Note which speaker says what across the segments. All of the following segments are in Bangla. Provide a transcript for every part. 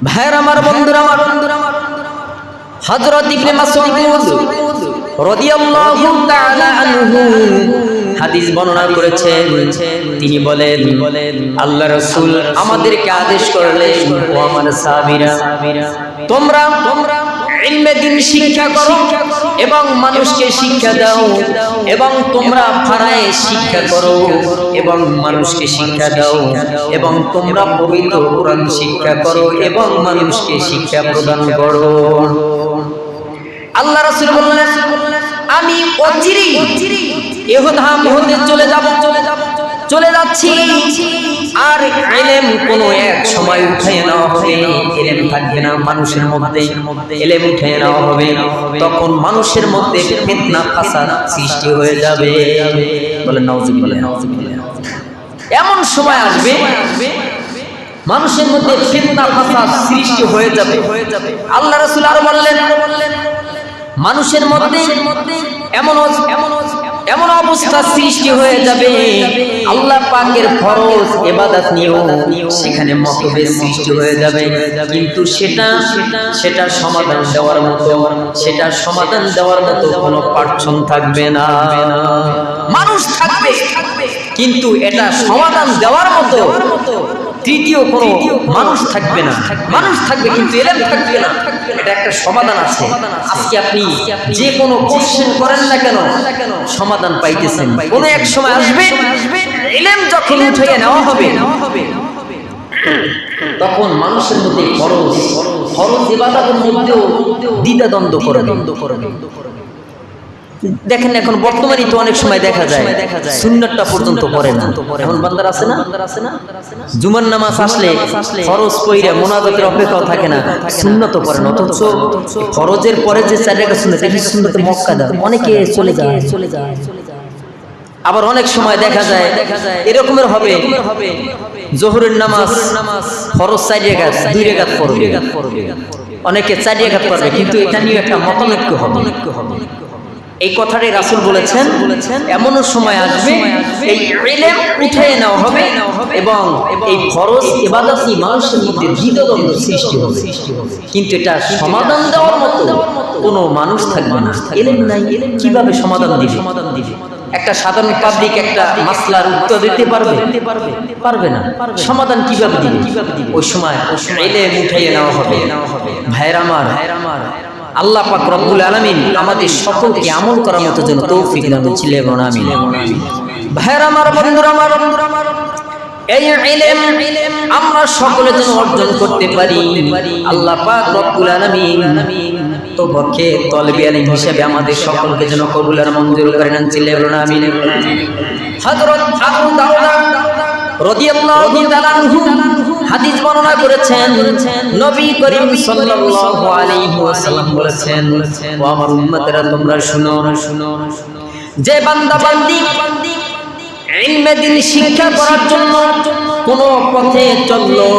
Speaker 1: ভাইরা আমার, বন্ধুরা আমার, হযরত ইবনে মাসউদ রাদিয়াল্লাহু তাআলা আনহু হাদিস বর্ণনা করেছেন। তিনি বলেন, আল্লাহ রাসূল আমাদেরকে আদেশ করলেন, ও আমার সাহাবীরা, তোমরা ইলমে দ্বীন শিক্ষা করো এবং মানুষকে শিক্ষা দাও, এবং তোমরা ফারায়ে শিক্ষা করো এবং মানুষকে শিক্ষা দাও, এবং তোমরা পবিত্র কোরআন শিক্ষা করো এবং মানুষকে শিক্ষা প্রদান করো। আল্লাহ রাসূল বললেন, আমি অচিরেই ইহধাম হতে চলে যাচ্ছি, আর ইলম কোনো এক সময় উঠিয়ে নেওয়া হবে, ইলম থাকবে না মানুষের মধ্যে, ইলম উঠিয়ে নেওয়া হবে, তখন মানুষের মধ্যে ফিতনা ফাসাদ সৃষ্টি হয়ে যাবে। বলেন নাউজুবিল্লাহ। এমন সময় আসবে মানুষের মধ্যে ফিতনা ফাসাদ সৃষ্টি হয়ে যাবে। আল্লাহ রাসূল আরো বললেন, মানুষের মধ্যে এমন অবস্থা সৃষ্টি হয়ে যাবে, আল্লাহ পাকের ফরজ ইবাদত নিয়েও সেখানে মতভেদ সৃষ্টি হয়ে যাবে, কিন্তু সেটা সমাধান দেওয়ার মতো কোনো পার্সন থাকবে না। মানুষ থাকবে কিন্তু এটা সমাধান দেওয়ার মতো তৃতীয় কোনো মানুষ থাকবে না। মানুষ থাকবে কিন্তু ইলম থাকবে না। এটা একটা সমাধান আছে। আজকে আপনি যে কোনো কোশ্চেন করেন না কেন, সমাধান পাইতেছেন। কোনো এক সময় আসবে, ইলম যখন উঠিয়ে নেওয়া হবে, তখন মানুষের মধ্যে ফরজ ইবাদতের মধ্যেও দ্বিধাদ্বন্দ্ব করবে। দেখেন এখন বর্তমানে তো অনেক সময় দেখা যায় সুন্নাতটা পর্যন্ত পড়ে না। এখন বান্দার আছে না, জুমার নামাজ আসলে ফরজ পড়ে মুনাজাতের অপেক্ষাও থাকে না, সুন্নাত পড়ে না। অথচ ফরজের পরে যে 4 রাকাত সুন্নাত, এই সুন্নাতে মুআক্কাদা অনেকে চলে যায়। আবার অনেক সময় দেখা যায় এরকমের হবে, জোহরের নামাজ ফরজ 4 রাকাত, 2 রাকাত পড়বে, অনেকে 4 রাকাত পড়বে, কিন্তু এটা নিয়ে একটা মতানৈক্য হবে। এই কথাটাই রাসূল বলেছেন, এমনও সময় আসবে এই ইলম উঠিয়ে নেওয়া হবে এবং এই ফরজ ইবাদত নিয়ে মানুষের মধ্যে দ্বিধাদ্বন্দ্ব সৃষ্টি হবে, কিন্তু এটা সমাধান দেওয়ার মতো কোনো মানুষ থাকবে না। ইলম নাই, কিভাবে সমাধান দিবে? একটা সাধারণ পাবলিক একটা মাসলার উত্তর দিতে পারবে না। সমাধান কিভাবে দিবে? ওই সময় ইলম উঠিয়ে নেওয়া হবে। ভাইরা আমার, আল্লাহ পাক রব্বুল আলামিন আমাদের সকলকে আমল করার মতো যেন তৌফিক দান করেন। আমিন। ভাইরা আমার, বন্ধুরা আমার, এই ইলম আমরা সকলে যেন অর্জন করতে পারি, আল্লাহ পাক রব্বুল আলামিন তো পক্ষে তলবে ইলম হিসেবে আমাদের সকলকে যেন কবুল আর মঞ্জুর করেন। আমিন। হযরত আবু দাউদ রাদিয়াল্লাহু তাআলা আনহু হাদিস বর্ণনা করেছেন, নবী করিম সাল্লাল্লাহু আলাইহি ওয়াসাল্লাম বলেছেন, ও আমার উম্মতেরা তোমরা শুনো, যে বান্দা বান্দি ইলমে দ্বীন শিক্ষা করার জন্য কোন পথে চললো,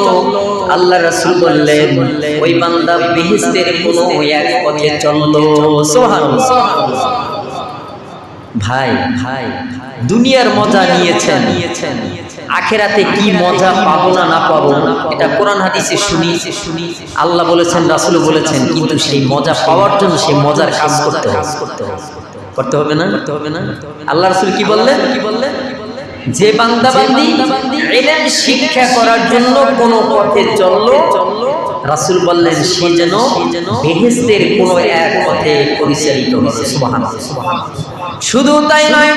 Speaker 1: আল্লাহ রাসূল বললেন ওই বান্দা বেহেশতের কোন এক পথে চললো। সুবহানাল্লাহ। ভাই দুনিয়ার মজা নিয়েছেন, আখেরাতে কি মজা পাবো না পাবো এটা কোরআন হাদিসে শুনি। আল্লাহ বলেছেন, রাসূল বলেছেন, কিন্তু সেই মজা পাওয়ার জন্য সেই মজার কাজ করতে হবে না। আল্লাহ রাসূল কি বললেন? যে বান্দা বান্দি ইলম শিক্ষা করার জন্য কোন পথে চললো, রাসূল বললেন সে যেন বেহেশতের কোন এক পথে পরিচালিত হবে। সুবহানাল্লাহ। শুধু তাই নয়,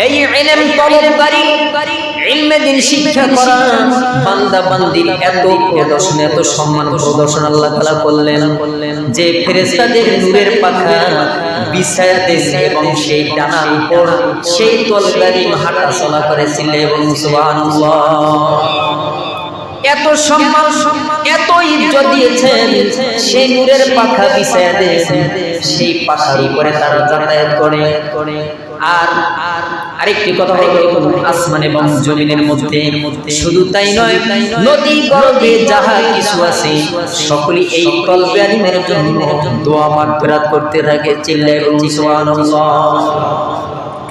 Speaker 1: এই ইলম তলবকারী, ইলমে দ্বীন শিক্ষা করা বান্দা বান্দির এত প্রদর্শন, এত সম্মান প্রদর্শন আল্লাহ তাআলা করলেন যে ফেরেশতাদের নূরের পাখা বিছায়া দেন এবং সেই ডানার উপর সেই তলবকারী হাঁটা চলা করেছিলেন। এবং সুবহানাল্লাহ, এত সম্মান, এত ইজ্জত দিয়েছেন, সেই নূরের পাখা বিছায়া দেন, সেই পাখার উপরে তারা যাতায়াত করে। আর আরেকটি কথা হলো, আসমান এবং জমিনের মধ্যে শুধু তাই নয়, নদী গর্ভে যাহা কিছু আছে সকলেই এই কলবে আলিমের জন্য দোয়া মাগফিরাত করতে থাকে। চিল্লায়ে বলুন সুবহানাল্লাহ।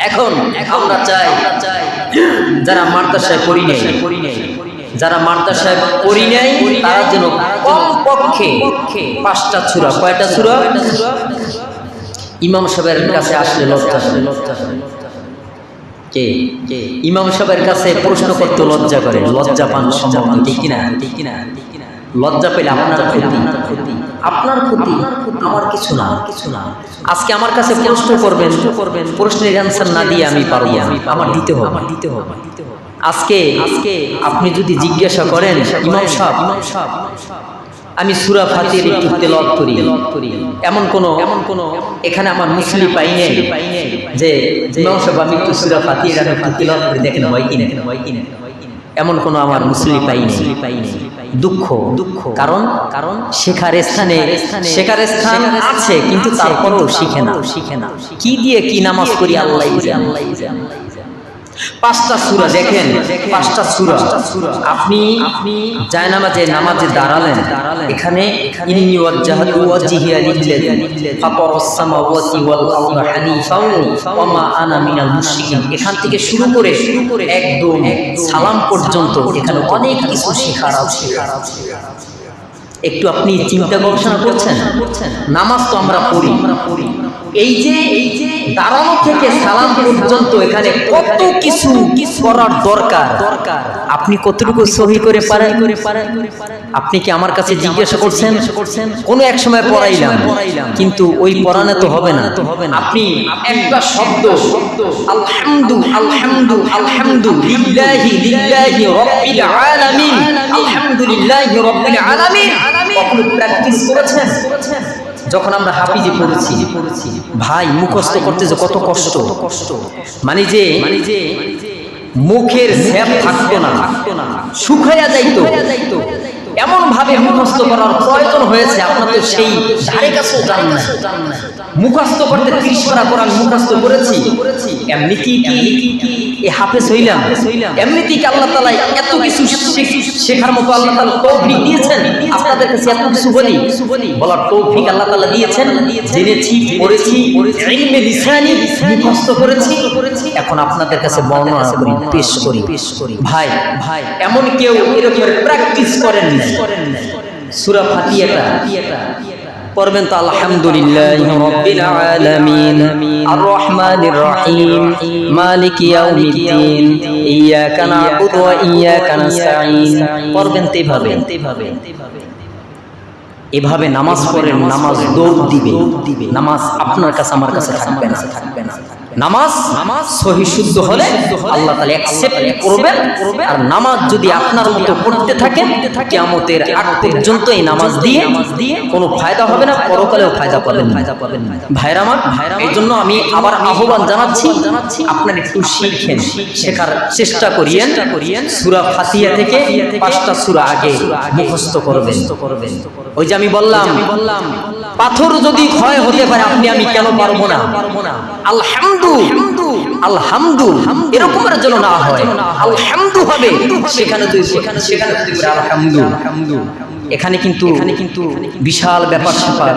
Speaker 1: এখন আমরা চাই যারা মাদ্রাসায় পড়ি নাই, যারা মাদ্রাসায় পড়ি নাই তারা যেন কমপক্ষে 5টা সূরা, কয়টা সূরা? ইমাম সাহেবের কাছে আসলে লজ্জা কে ইমাম সাহেবের কাছে প্রশ্ন করতে লজ্জা করে, লজ্জা পান সম্ভব, ঠিক কিনা? লজ্জা পেলে আপনার ক্ষতি, আপনার ক্ষতি, আমার কিছু না। আজকে আমার কাছে প্রশ্ন করবেন, প্রশ্নের অ্যান্সার না দিয়ে আমি পারবো না, আমার দিতে হবে। আজকে আপনি যদি জিজ্ঞাসা করেন ইমাম সাহেব আমি সূরা ফাতিহার একটু তেলাওয়াত করি, এমন কোন এখানে আমার মুসলি পাই নাই যে ইমাম সাহেব আমি একটু সূরা ফাতিহার একটু তেলাওয়াত করে দেখেন হয় কিনা, এমন কোন আমার মুসলি পাই নাই। দুঃখ, কারণ শেখার স্থান আছে কিন্তু তারপরেও শিখে না। কি দিয়ে কি নামাজ পড়ি আল্লাহ জানে। 5টা সূরা দেখেন, 5টা সূরা আপনি নামাজে দাঁড়ালেন, এখানে ইন্নী ওয়াজ্জাহতু ওয়াজহিয়া লিল্লাযী ফাতারাস সামাওয়াতি ওয়াল আরদি হানিফাও ওয়া মা আনা মিনাল মুশরিকিন, এখান থেকে শুরু করে একদম সালাম পর্যন্ত এখানে অনেক কিছু শেখার আছে। একটু আপনি চিন্তা গবেষণা করছেন, নামাজ তো আমরা পড়ি, এই যে দাঁড়ানো থেকে সালাম পর্যন্ত এখানে কত কিছু করার দরকার, আপনি কতটুকু সহি করে পারেন? আপনি কি আমার কাছে জিজ্ঞাসা করছেন? কোনো এক সময় পড়াইলাম, কিন্তু ওই পড়ানো তো হবে না। আপনি একটা শব্দ আলহামদু লিল্লাহি রাব্বিল আলামিন, আলহামদুলিল্লাহি রাব্বিল আলামিন কখনো প্র্যাকটিস করেছেন? যখন আমরা হাফিজি পড়েছি ভাই, মুখস্থ করতে যে কত কষ্ট, মানে যে মুখের স্যাপ থাকতো না, শুকায়া যাইতো, এমন ভাবে মুখস্থ করার প্রয়োজন হয়েছে। আপনার তো সেই ধারে কাছেও জান না, মুখস্থ করতে 30 পারা কোরআন মুখস্থ করেছি। এমনিতেই কি হাফেজ হইলাম? এমনিতেই কি আল্লাহ তাআলা এত কিছু শেখার মতো আল্লাহ তাআলা তৌফিক দিয়েছেন? আপনাদের কাছে এত কিছু বলার তৌফিক আল্লাহ তাআলা দিয়েছেন। জেনেছি, পড়েছি, ইলমে লিসানি মুখস্থ করেছি, এখন আপনাদের কাছে বর্ণনা করি, পেশ করি। ভাই এমন কেউ এরকম প্র্যাকটিস করেন না। সূরা ফাতিহাটা পড়বেন তো আলহামদুলিল্লাহি রাব্বিল আলামিন আর রহমানির রহিম মালিকি ইয়াউমিদ্দিন ইয়াকা না'বুদু ওয়া ইয়াকা নাস্তাঈন পড়বেন তো এভাবে নামাজ পড়েন, নামাজ দৌড় দিবে, নামাজ আপনার কাছে আমার কাছে থাকবে না। নামাজ সহি শুদ্ধ হলে আল্লাহ তাআলা অ্যাকসেপ্ট করবেন। আর নামাজ যদি আপনার মতো পড়তে থাকেন কিয়ামতের আগ পর্যন্ত এই নামাজ দিয়ে কোনো ফায়দা হবে না, পরকালেও ফায়দা পাবেন না। ভাইরা আমার, এই জন্য আমি আবার আহ্বান জানাচ্ছি, আপনারা একটু শিখেন, শেখার চেষ্টা করিয়েন। সূরা ফাতিহা থেকে 5টা সূরা আগে মুখস্থ করবেন। ওই যে আমি বললাম পাথর যদি ক্ষয় হতে পারে আমি কেন পারবো না? আলহামদু এরকমের জন্য না হয়, আলহামদু হবে, সেখানে আলহামদু। এখানে কিন্তু বিশাল ব্যাপার স্যাপার,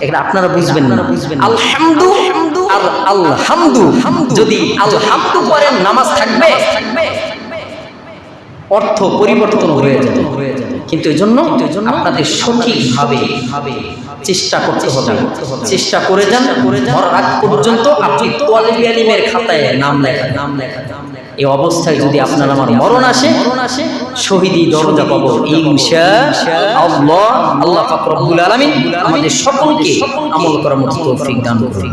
Speaker 1: এখানে আপনারা বুঝবেন না। আলহামদু আর আলহামদু, যদি আলহামদু করেন নামাজ থাকবে, অর্থ পরিবর্তন হয়ে যাবে। কিন্তু এই জন্য আপনাদের সঠিকভাবে চেষ্টা করতে হবে। চেষ্টা করে যান, মরার আগ পর্যন্ত আপনি তালিবে ইলমের খাতায় নাম লেখা। এই অবস্থায় যদি আপনার আমার মরণ আসে, শহীদি দরজা পাবো ইনশাআল্লাহ। আল্লাহ পাক রব্বুল আলামিন আমাদের সকলকে আমল করার মতো তৌফিক দান করুন।